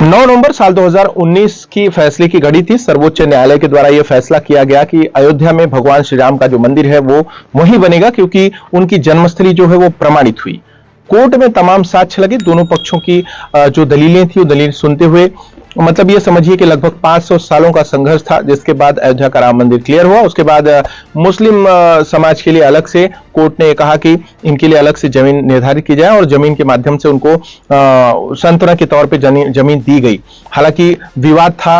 9 नवंबर साल 2019 की फैसले की घड़ी थी। सर्वोच्च न्यायालय के द्वारा यह फैसला किया गया कि अयोध्या में भगवान श्री राम का जो मंदिर है वो वहीं बनेगा, क्योंकि उनकी जन्मस्थली जो है वो प्रमाणित हुई। कोर्ट में तमाम साक्ष्य लगे, दोनों पक्षों की जो दलीलें थी वो दलील सुनते हुए मतलब ये समझिए कि लगभग 500 सालों का संघर्ष था, जिसके बाद अयोध्या का राम मंदिर क्लियर हुआ। उसके बाद मुस्लिम समाज के लिए अलग से कोर्ट ने कहा कि इनके लिए अलग से जमीन निर्धारित की जाए और जमीन के माध्यम से उनको सांत्वना के तौर पे जमीन दी गई। हालांकि विवाद था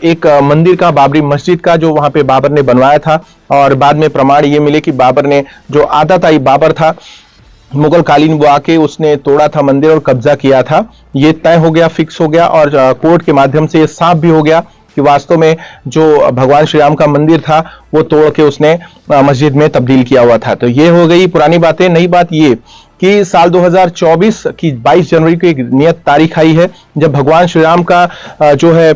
एक मंदिर का, बाबरी मस्जिद का, जो वहां पे बाबर ने बनवाया था, और बाद में प्रमाण ये मिले कि बाबर ने, जो आताताई बाबर था मुगल कालीन, वो आके उसने तोड़ा था मंदिर और कब्जा किया था। ये तय हो गया, फिक्स हो गया, और कोर्ट के माध्यम से ये साफ भी हो गया कि वास्तव में जो भगवान श्री राम का मंदिर था वो तोड़ के उसने मस्जिद में तब्दील किया हुआ था। तो ये हो गई पुरानी बातें। नई बात ये कि साल 2024 की 22 जनवरी को एक नियत तारीख आई है जब भगवान श्री राम का जो है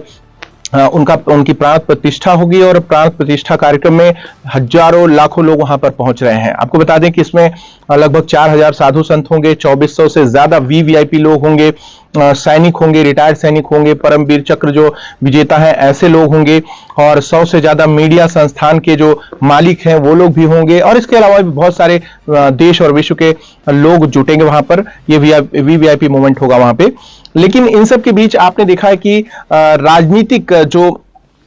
उनकी प्राण प्रतिष्ठा होगी, और प्राण प्रतिष्ठा कार्यक्रम में हजारों लाखों लोग वहां पर पहुंच रहे हैं। आपको बता दें कि इसमें लगभग 4000 साधु संत होंगे, 2400 से ज्यादा वीवीआईपी लोग होंगे, सैनिक होंगे, रिटायर्ड सैनिक होंगे, परमवीर चक्र जो विजेता हैं ऐसे लोग होंगे, और 100 से ज्यादा मीडिया संस्थान के जो मालिक हैं वो लोग भी होंगे, और इसके अलावा भी बहुत सारे देश और विश्व के लोग जुटेंगे वहां पर। ये वीवीआईपी मूवमेंट होगा वहां पे। लेकिन इन सब के बीच आपने देखा है कि राजनीतिक जो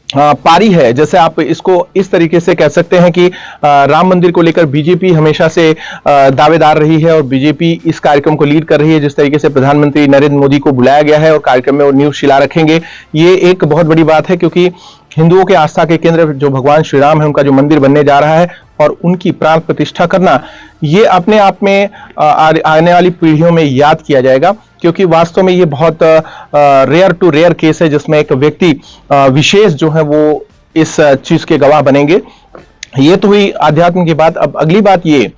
पारी है, जैसे आप इसको इस तरीके से कह सकते हैं कि राम मंदिर को लेकर बीजेपी हमेशा से दावेदार रही है, और बीजेपी इस कार्यक्रम को लीड कर रही है। जिस तरीके से प्रधानमंत्री नरेंद्र मोदी को बुलाया गया है और कार्यक्रम में वो नींव शिला रखेंगे, ये एक बहुत बड़ी बात है, क्योंकि हिंदुओं के आस्था के केंद्र जो भगवान श्री राम है उनका जो मंदिर बनने जा रहा है और उनकी प्राण प्रतिष्ठा करना, ये अपने आप में आने वाली पीढ़ियों में याद किया जाएगा, क्योंकि वास्तव में ये बहुत रेयर टू रेयर केस है जिसमें एक व्यक्ति विशेष जो है वो इस चीज के गवाह बनेंगे। ये तो हुई आध्यात्म की बात। अब अगली बात ये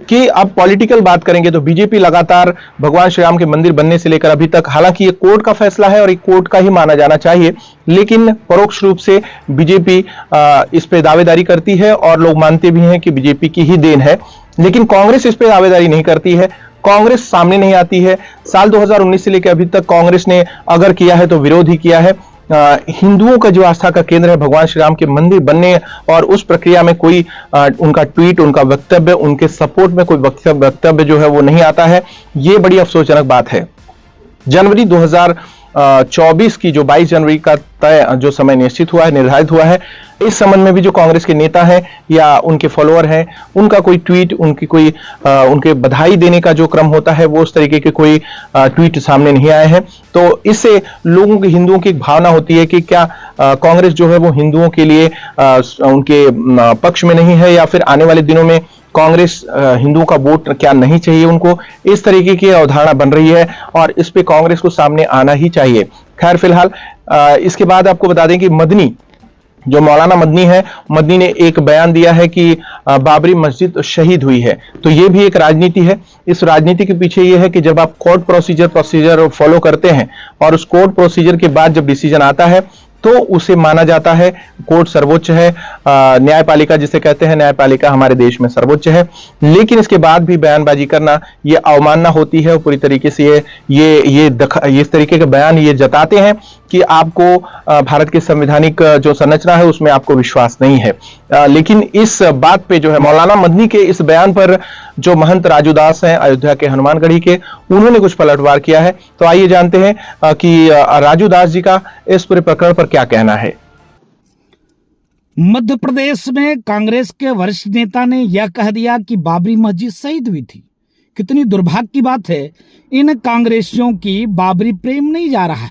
कि अब पॉलिटिकल बात करेंगे तो बीजेपी लगातार भगवान श्री राम के मंदिर बनने से लेकर अभी तक, हालांकि ये कोर्ट का फैसला है और ये कोर्ट का ही माना जाना चाहिए, लेकिन परोक्ष रूप से बीजेपी इस पे दावेदारी करती है और लोग मानते भी हैं कि बीजेपी की ही देन है। लेकिन कांग्रेस इस पे दावेदारी नहीं करती है, कांग्रेस सामने नहीं आती है। साल 2019 से लेकर अभी तक कांग्रेस ने अगर किया है तो विरोध ही किया है। हिंदुओं का जो आस्था का केंद्र है भगवान श्री राम के मंदिर बनने और उस प्रक्रिया में कोई उनका ट्वीट, उनका वक्तव्य, उनके सपोर्ट में कोई वक्तव्य जो है वो नहीं आता है। ये बड़ी अफसोसजनक बात है। जनवरी 2024 की जो 22 जनवरी का तय जो समय निश्चित हुआ है, निर्धारित हुआ है, इस संबंध में भी जो कांग्रेस के नेता हैं या उनके फॉलोअर हैं, उनका कोई ट्वीट, उनकी कोई उनके बधाई देने का जो क्रम होता है वो उस तरीके के कोई ट्वीट सामने नहीं आए हैं। तो इससे लोगों की, हिंदुओं की एक भावना होती है कि क्या कांग्रेस जो है वो हिंदुओं के लिए उनके पक्ष में नहीं है, या फिर आने वाले दिनों में कांग्रेस हिंदुओं का वोट क्या नहीं चाहिए उनको, इस तरीके की अवधारणा बन रही है और इस पे कांग्रेस को सामने आना ही चाहिए। खैर फिलहाल इसके बाद आपको बता दें कि मदनी, जो मौलाना मदनी है, मदनी ने एक बयान दिया है कि बाबरी मस्जिद शहीद हुई है। तो ये भी एक राजनीति है। इस राजनीति के पीछे ये है कि जब आप कोर्ट प्रोसीजर फॉलो करते हैं और उस कोर्ट प्रोसीजर के बाद जब डिसीजन आता है तो उसे माना जाता है। कोर्ट सर्वोच्च है, न्यायपालिका जिसे कहते हैं, न्यायपालिका हमारे देश में सर्वोच्च है। लेकिन इसके बाद भी बयानबाजी करना ये अवमानना होती है और पूरी तरीके से ये इस तरीके के बयान ये जताते हैं कि आपको भारत की संवैधानिक जो संरचना है उसमें आपको विश्वास नहीं है। लेकिन इस बात पे जो है मौलाना मदनी के इस बयान पर जो महंत राजू दास हैं अयोध्या के हनुमानगढ़ी के, उन्होंने कुछ पलटवार किया है। तो आइए जानते हैं कि राजू दास जी का इस पूरे प्रकरण पर क्या कहना है। मध्य प्रदेश में कांग्रेस के वरिष्ठ नेता ने यह कह दिया कि बाबरी मस्जिद शहीद हुई थी। कितनी दुर्भाग्य की बात है। इन कांग्रेसियों की बाबरी प्रेम नहीं जा रहा है।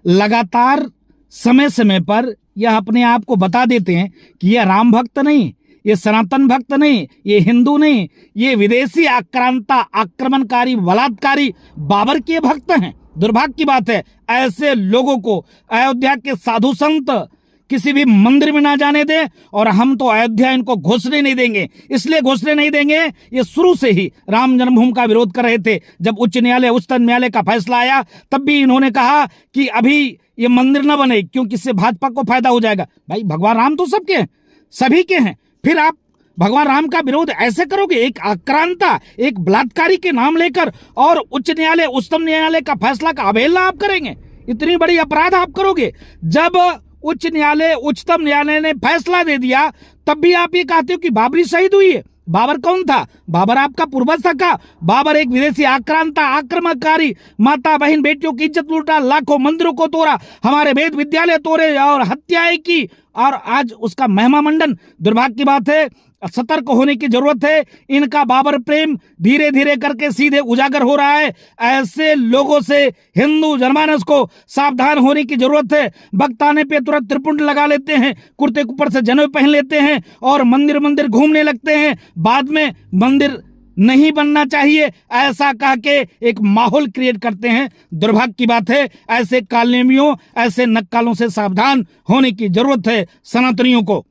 लगातार समय समय पर यह अपने आप को बता देते हैं कि यह राम भक्त नहीं, ये सनातन भक्त नहीं, ये हिंदू नहीं, ये विदेशी आक्रमणकारी बलात्कारी बाबर के भक्त हैं। दुर्भाग्य की बात है, ऐसे लोगों को अयोध्या के साधु संत किसी भी मंदिर में ना जाने दें, और हम तो अयोध्या इनको घुसने नहीं देंगे। इसलिए घुसने नहीं देंगे, ये शुरू से ही राम जन्मभूमि का विरोध कर रहे थे। जब उच्चतम न्यायालय का फैसला आया तब भी इन्होंने कहा कि अभी ये मंदिर न बने क्योंकि इससे भाजपा को फायदा हो जाएगा। भाई भगवान राम तो सबके हैं, सभी के हैं, फिर आप भगवान राम का विरोध ऐसे करोगे, एक आक्रांता, एक बलात्कारी के नाम लेकर, और उच्चतम न्यायालय का फैसला का अवहेलना आप करेंगे। इतनी बड़ी अपराध आप करोगे? जब उच्चतम न्यायालय ने फैसला दे दिया तब भी आप ये कहते हो कि बाबरी शहीद हुई है। बाबर कौन था? बाबर आपका पूर्वज था। बाबर एक विदेशी आक्रांता, आक्रमणकारी, माता बहन बेटियों की इज्जत लूटा, लाखों मंदिरों को तोड़ा, हमारे वेद विद्यालय तोड़े और हत्याएं की, और आज उसका महिमा मंडन। दुर्भाग्य की बात है, सतर्क होने की जरूरत है। इनका बाबर प्रेम धीरे धीरे करके सीधे उजागर हो रहा है। ऐसे लोगों से हिंदू जनमानस को सावधान होने की जरूरत है। वक्त आने पे तुरंत त्रिपुंड लगा लेते हैं, कुर्ते ऊपर से जनेऊ पहन लेते हैं और मंदिर मंदिर घूमने लगते हैं। बाद में मंदिर नहीं बनना चाहिए ऐसा कह के एक माहौल क्रिएट करते हैं। दुर्भाग्य की बात है, ऐसे कालनेमियों, ऐसे नक्कालों से सावधान होने की जरूरत है सनातनियों को।